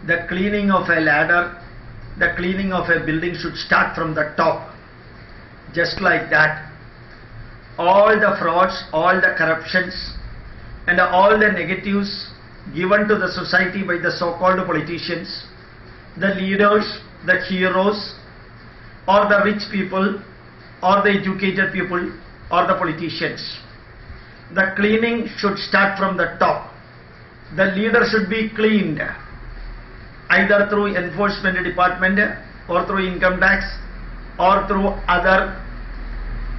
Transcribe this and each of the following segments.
the cleaning of a ladder, the cleaning of a building should start from the top. Just like that, all the frauds, all the corruptions, and all the negatives given to the society by the so-called politicians, the leaders, the heroes, or the rich people, or the educated people, or the politicians. The cleaning should start from the top. The leader should be cleaned, either through enforcement department, or through income tax, or through other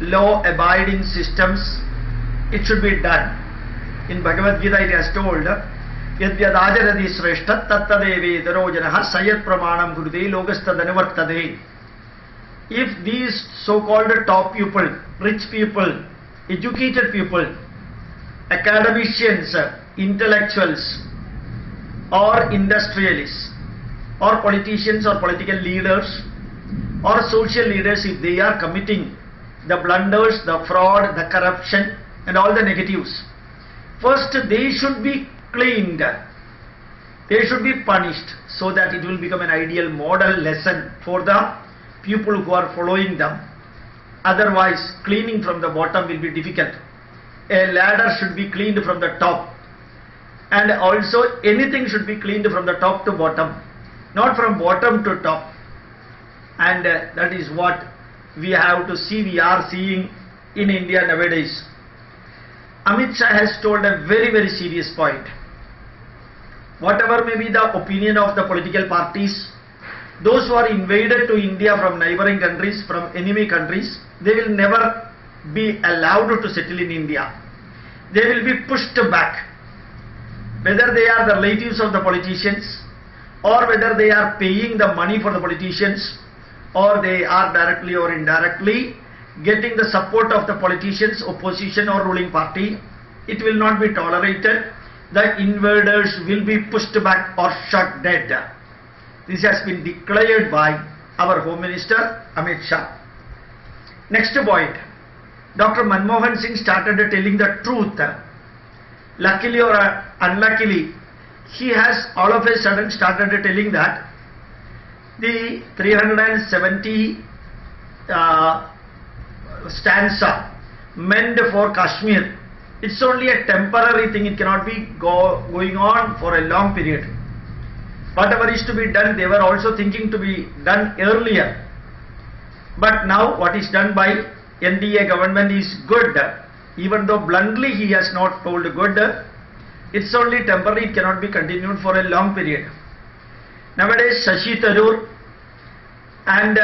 law-abiding systems. It should be done. In Bhagavad Gita it has told, Yadyadajarati sreshtat tattadevedaro janah sayat pramanam gurute logastadanivartade. If these so-called top people, rich people, educated people, academicians, intellectuals, or industrialists, or politicians or political leaders, or social leaders, if they are committing the blunders, the fraud, the corruption, and all the negatives, first they should be cleaned, they should be punished, so that it will become an ideal model lesson for the people who are following them. Otherwise, cleaning from the bottom will be difficult. A ladder should be cleaned from the top, and also anything should be cleaned from the top to bottom, not from bottom to top. And that is what we have to see, we are seeing in India nowadays. Amit Shah has told a very, very serious point. Whatever may be the opinion of the political parties, those who are invaded to India from neighboring countries, from enemy countries, they will never be allowed to settle in India. They will be pushed back. Whether they are the relatives of the politicians, or whether they are paying the money for the politicians, or they are directly or indirectly getting the support of the politicians, opposition or ruling party, it will not be tolerated. The invaders will be pushed back or shot dead. This has been declared by our Home Minister Amit Shah. Next point, Dr. Manmohan Singh started telling the truth. Luckily or unluckily, he has all of a sudden started telling that the 370 stanza meant for Kashmir, it's only a temporary thing, it cannot be going on for a long period. Whatever is to be done, they were also thinking to be done earlier. But now what is done by NDA government is good. Even though bluntly he has not told good, it's only temporary, it cannot be continued for a long period. Nowadays Shashi Tharoor and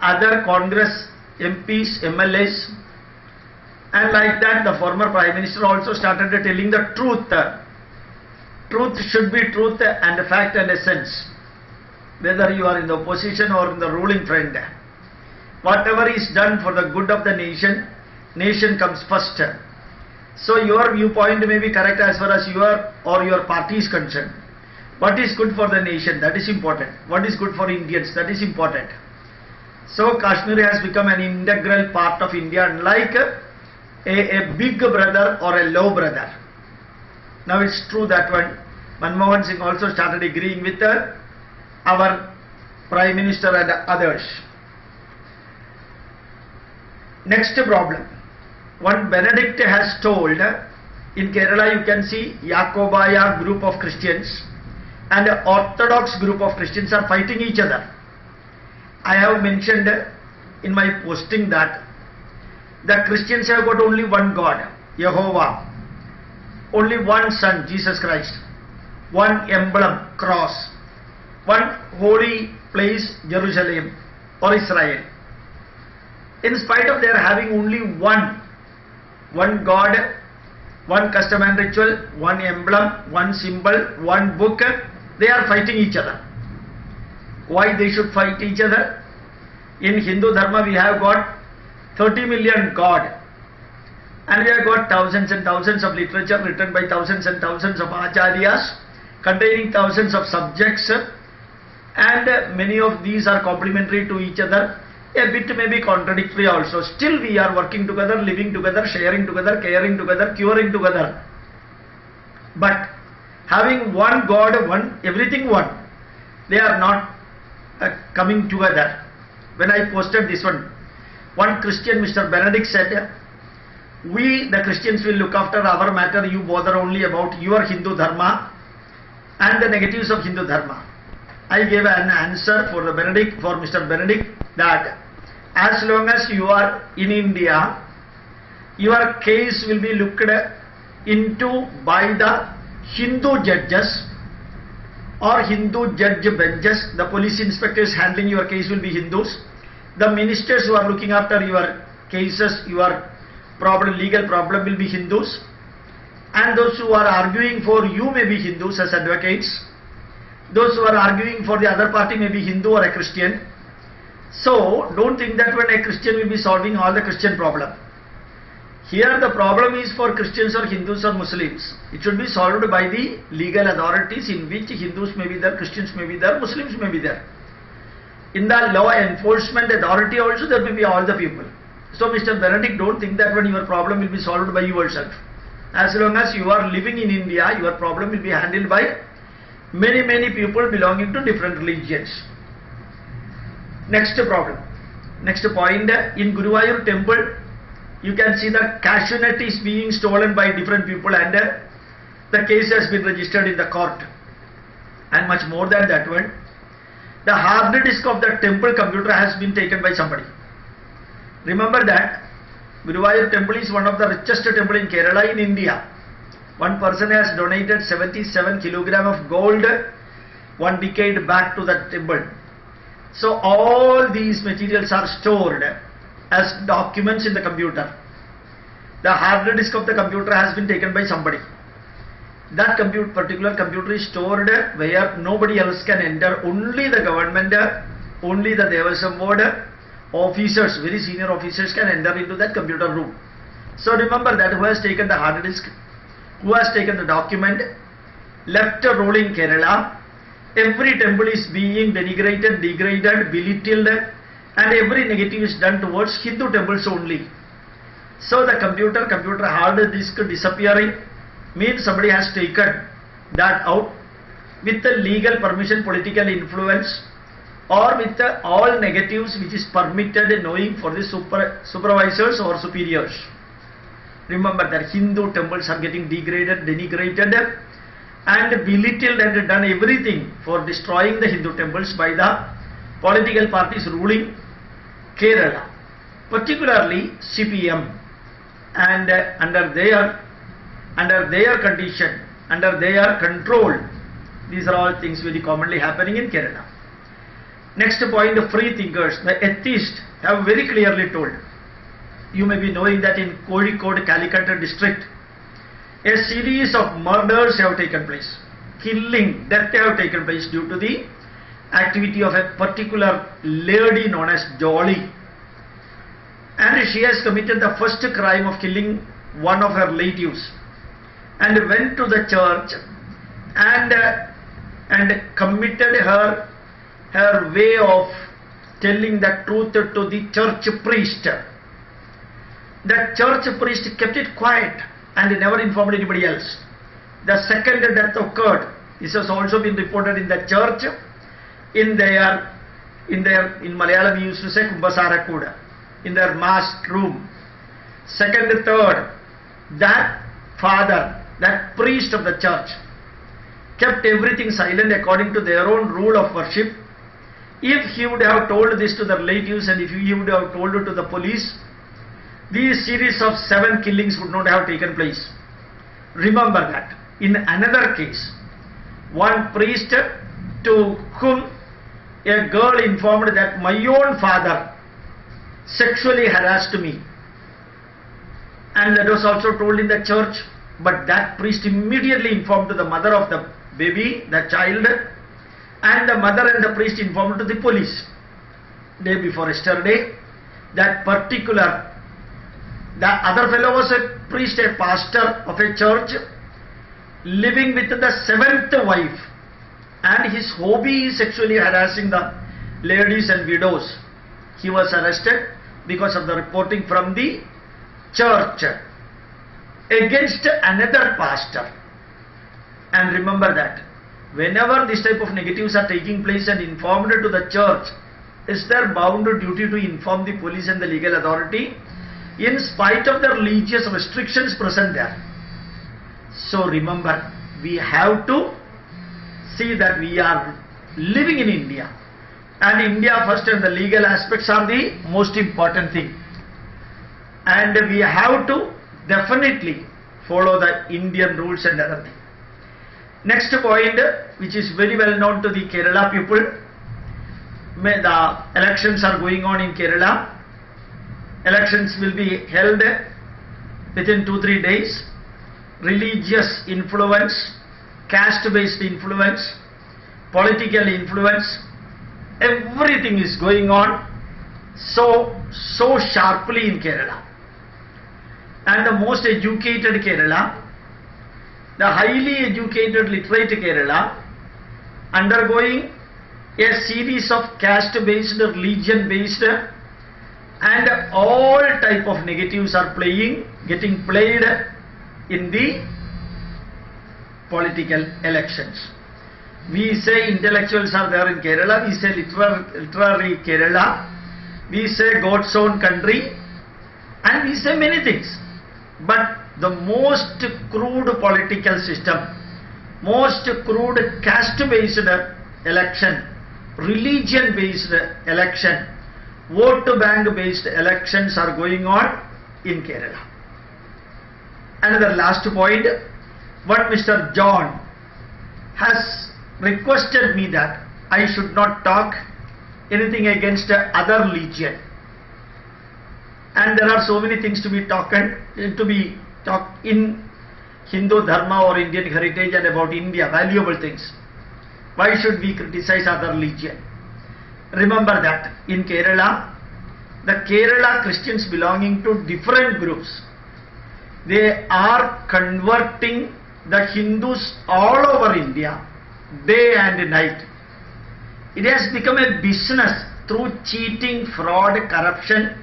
other Congress MPs, MLAs, and like that the former Prime Minister also started telling the truth. Truth should be truth and fact and essence, whether you are in the opposition or in the ruling front. Whatever is done for the good of the nation, nation comes first. So your viewpoint may be correct as far as your or your party is concerned. What is good for the nation, that is important. What is good for Indians, that is important. So Kashmir has become an integral part of India, unlike a big brother or a low brother. Now it's true that one, Manmohan Singh also started agreeing with our Prime Minister and others. Next problem, one Benedict has told, in Kerala you can see Yakobaya group of Christians and Orthodox group of Christians are fighting each other. I have mentioned in my posting that the Christians have got only one God, Jehovah, only one Son, Jesus Christ, one emblem, cross, one holy place, Jerusalem or Israel. In spite of their having only one God, one custom and ritual, one emblem, one symbol, one book, they are fighting each other. Why they should fight each other? In Hindu Dharma we have got 30 million God, and we have got thousands and thousands of literature written by thousands and thousands of acharyas containing thousands of subjects, and many of these are complementary to each other. A bit may be contradictory also. Still we are working together, living together, sharing together, caring together, curing together. But having one God, one everything one, they are not coming together. When I posted this one Christian, Mr. Benedict, said, we the Christians will look after our matter, you bother only about your Hindu Dharma and the negatives of Hindu Dharma. I gave an answer for Mr. Benedict, that as long as you are in India, your case will be looked into by the Hindu judges or Hindu judge benches. The police inspectors handling your case will be Hindus. The ministers who are looking after your cases, your legal problem will be Hindus. And those who are arguing for you may be Hindus as advocates. Those who are arguing for the other party may be Hindu or a Christian. So don't think that when a Christian will be solving all the Christian problem. Here the problem is for Christians or Hindus or Muslims. It should be solved by the legal authorities, in which Hindus may be there, Christians may be there, Muslims may be there. In the law enforcement authority also there may be all the people. So Mr. Benedict, don't think that when your problem will be solved by yourself. As long as you are living in India, your problem will be handled by many people belonging to different religions. Next problem. Next point, in Guruvayur temple, you can see the cashew nut is being stolen by different people, and the case has been registered in the court. And much more than that one, the hard disk of the temple computer has been taken by somebody. Remember that Guruvayur temple is one of the richest temple in Kerala in India. One person has donated 77 kilogram of gold 1 decade back to the temple. So all these materials are stored as documents in the computer. The hard disk of the computer has been taken by somebody. That particular computer is stored where nobody else can enter. Only the government, only the Devasam board officers, very senior officers can enter into that computer room. So remember that who has taken the hard disk, who has taken the document, left a role in Kerala. Every temple is being denigrated, degraded, belittled, and every negative is done towards Hindu temples only. So the computer hard disk disappearing means somebody has taken that out with the legal permission, political influence, or with all negatives which is permitted knowing for the supervisors or superiors. Remember that Hindu temples are getting degraded, denigrated, and belittled, and done everything for destroying the Hindu temples by the political parties ruling Kerala, particularly CPM, and under their condition, under their control. These are all things very commonly happening in Kerala. Next point, free thinkers, the atheists have very clearly told. You may be knowing that in Kozhikode, Calicut district, a series of murders have taken place. Death have taken place due to the activity of a particular lady known as Dolly. And she has committed the first crime of killing one of her relatives, and went to the church and committed her way of telling the truth to the church priest. The church priest kept it quiet and never informed anybody else. The second death occurred. This has also been reported in the church. In Malayalam we used to say Kumbasara Kuda, in their mass room. Second, third, that father, that priest of the church, kept everything silent according to their own rule of worship. If he would have told this to the relatives, and if he would have told it to the police, these series of 7 killings would not have taken place. Remember that. In another case, one priest to whom a girl informed that my own father sexually harassed me, and that was also told in the church, but that priest immediately informed the mother of the baby, the child, and the mother and the priest informed to the police. Day before yesterday, that particular, the other fellow was a priest, a pastor of a church, living with the 7th wife, and his hobby is sexually harassing the ladies and widows. He was arrested because of the reporting from the church against another pastor. And remember that whenever this type of negatives are taking place and informed to the church, is their bound duty to inform the police and the legal authority in spite of the religious restrictions present there. So remember, we have to see that we are living in India, and India first, and the legal aspects are the most important thing, and we have to definitely follow the Indian rules and other things. Next point, which is very well known to the Kerala people, the elections are going on in Kerala. Elections will be held within 2-3 days. Religious influence, caste-based influence, political influence, everything is going on so sharply in Kerala. And the most educated Kerala, the highly educated literate Kerala, undergoing a series of caste-based, religion-based, and all type of negatives are getting played in the political elections. We say intellectuals are there in Kerala, we say literary Kerala, we say God's own country, and we say many things. But the most crude political system, most crude caste-based election, religion-based election, vote bank-based elections are going on in Kerala. Another last point, what Mr. John has requested me that I should not talk anything against other religion. And there are so many things to be talked in Hindu Dharma or Indian heritage and about India, valuable things. Why should we criticize other religion? Remember that in Kerala, the Kerala Christians belonging to different groups, they are converting the Hindus all over India, day and night. It has become a business through cheating, fraud, corruption,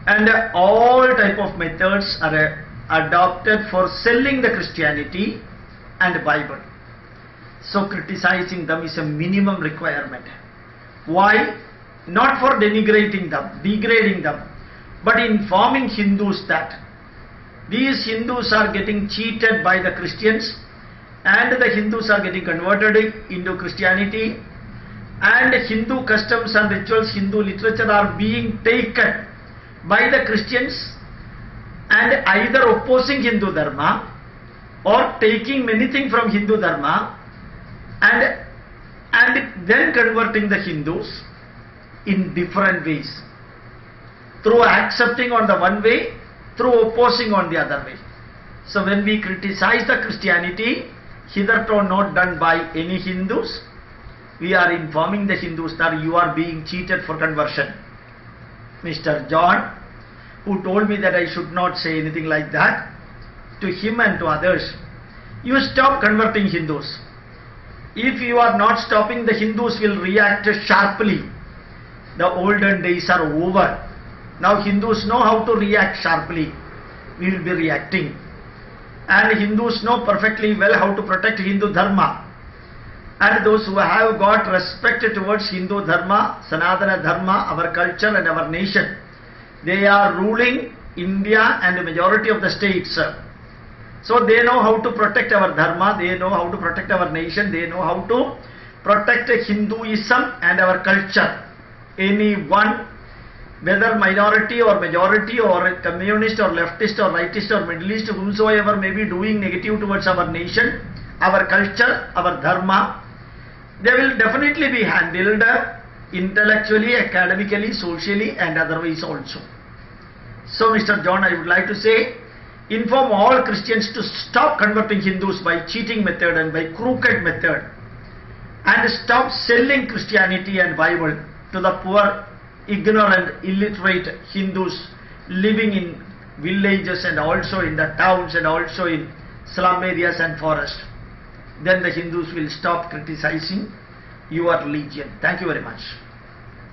and all type of methods are adopted for selling the Christianity and Bible. So criticizing them is a minimum requirement. Why? Not for denigrating them, degrading them, but informing Hindus that these Hindus are getting cheated by the Christians, and the Hindus are getting converted into Christianity, and Hindu customs and rituals, Hindu literature are being taken by the Christians and either opposing Hindu Dharma or taking many things from Hindu Dharma and then converting the Hindus in different ways, through accepting on the one way, through opposing on the other way. So when we criticize the Christianity, hitherto not done by any Hindus, we are informing the Hindus that you are being cheated for conversion. Mr. John, who told me that I should not say anything like that, to him and to others, you stop converting Hindus. If you are not stopping, the Hindus will react sharply. The olden days are over. Now Hindus know how to react sharply. We will be reacting. And Hindus know perfectly well how to protect Hindu Dharma. And those who have got respect towards Hindu Dharma, Sanatana Dharma, our culture and our nation, they are ruling India and the majority of the states. So they know how to protect our Dharma, they know how to protect our nation, they know how to protect Hinduism and our culture. Anyone, whether minority or majority or communist or leftist or rightist or middleist, whomsoever may be doing negative towards our nation, our culture, our Dharma, they will definitely be handled intellectually, academically, socially and otherwise also. So Mr. John, I would like to say, inform all Christians to stop converting Hindus by cheating method and by crooked method, and stop selling Christianity and Bible to the poor, ignorant, illiterate Hindus living in villages and also in the towns and also in slum areas and forest. Then the Hindus will stop criticizing your religion. Thank you very much.